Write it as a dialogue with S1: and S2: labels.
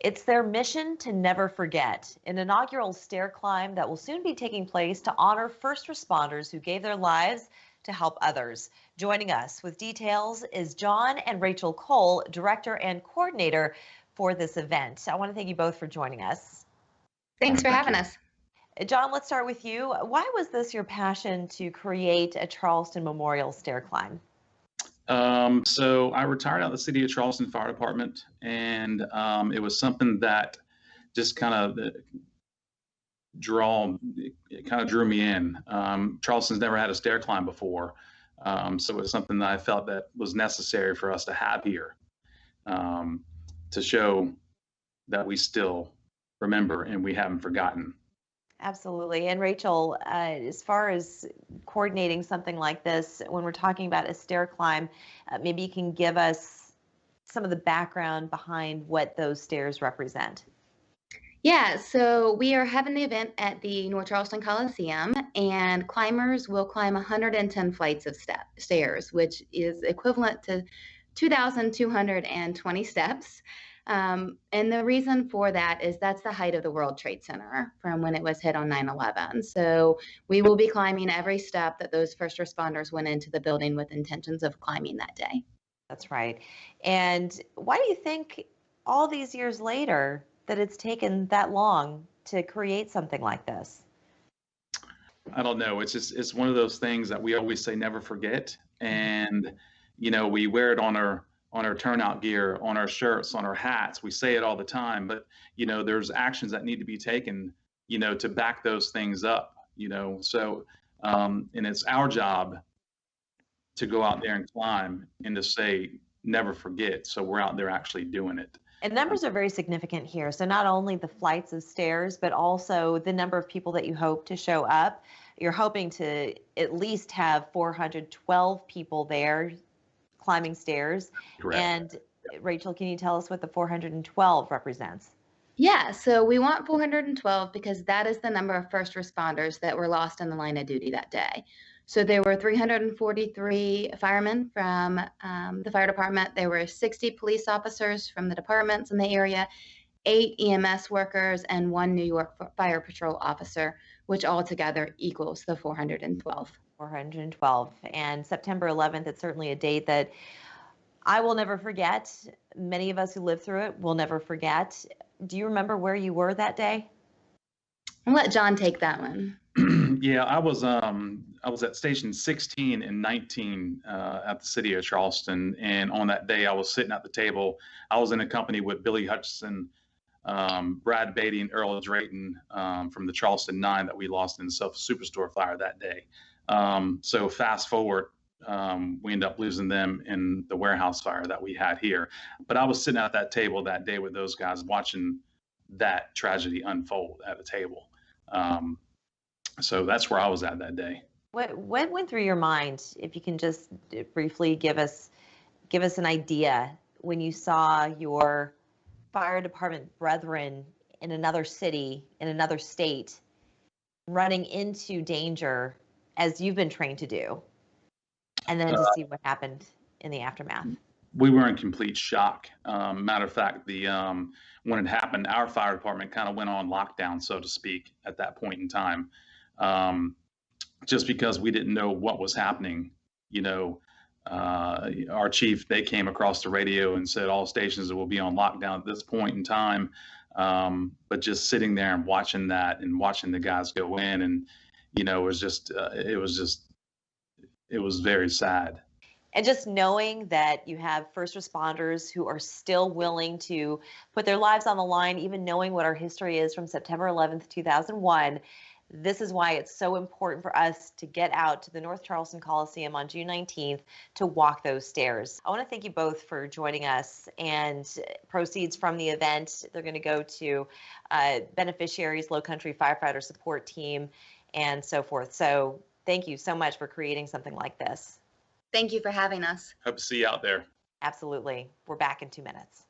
S1: It's their mission to never forget, an inaugural stair climb that will soon be taking place to honor first responders who gave their lives to help others. Joining us with details is John and Rachel Cole, director and coordinator for this event. I want to thank you both for joining us.
S2: Thanks for having us.
S1: John, let's start with you. Why was this your passion to create a Charleston Memorial Stair Climb?
S3: So I retired out of the City of Charleston Fire Department, and it was something that just kind of drew me in. Charleston's never had a stair climb before, so it was something that I felt that was necessary for us to have here, to show that we still remember and we haven't forgotten.
S1: Absolutely. And Rachel, as far as coordinating something like this, when we're talking about a stair climb, maybe you can give us some of the background behind what those stairs represent.
S2: Yeah, so we are having the event at the North Charletson Coliseum, and climbers will climb 110 flights of stairs, which is equivalent to 2,220 steps. And the reason for that is that's the height of the World Trade Center from when it was hit on 9/11. So we will be climbing every step that those first responders went into the building with intentions of climbing that day.
S1: That's right. And why do you think all these years later that it's taken that long to create something like this?
S3: I don't know. It's one of those things that we always say never forget, and we wear it on our turnout gear, on our shirts, on our hats. We say it all the time, but there's actions that need to be taken, to back those things up. So and it's our job to go out there and climb and to say never forget. So we're out there actually doing it.
S1: And numbers are very significant here. So not only the flights of stairs, but also the number of people that you hope to show up. You're hoping to at least have 412 people there climbing stairs.
S3: Correct.
S1: And Rachel, can you tell us what the 412 represents?
S2: Yeah, so we want 412 because that is the number of first responders that were lost in the line of duty that day. So there were 343 firemen from the fire department. There were 60 police officers from the departments in the area, 8 EMS workers, and 1 New York Fire Patrol officer, which altogether equals the 412.
S1: 412. And September 11th, it's certainly a date that I will never forget. Many of us who lived through it will never forget. Do you remember where you were that day?
S2: I'll let John take that one.
S3: Yeah, I was at station 16 and 19 at the City of Charleston, and on that day I was sitting at the table. I was in a company with Billy Hutchison, Brad Beatty, and Earl Drayton from the Charleston 9 that we lost in the Self Superstore fire that day. So fast forward, we ended up losing them in the warehouse fire that we had here. But I was sitting at that table that day with those guys watching that tragedy unfold at the table. So that's where I was at that day.
S1: What went through your mind, if you can just briefly give us an idea, when you saw your fire department brethren in another city, in another state, running into danger as you've been trained to do, and then to see what happened in the aftermath?
S3: We were in complete shock. Matter of fact, when it happened, our fire department kind of went on lockdown, so to speak, at that point in time. Just because we didn't know what was happening. Our chief, they came across the radio and said all stations will be on lockdown at this point in time. But just sitting there and watching that and watching the guys go in, and it was very sad.
S1: And just knowing that you have first responders who are still willing to put their lives on the line, even knowing what our history is from September 11th, 2001, this is why it's so important for us to get out to the North Charletson Coliseum on June 19th to walk those stairs. I want to thank you both for joining us, and proceeds from the event, they're going to go to beneficiaries, Low Country Firefighter Support Team, and so forth. So thank you so much for creating something like this.
S2: Thank you for having us.
S3: Hope to see you out there.
S1: Absolutely. We're back in 2 minutes.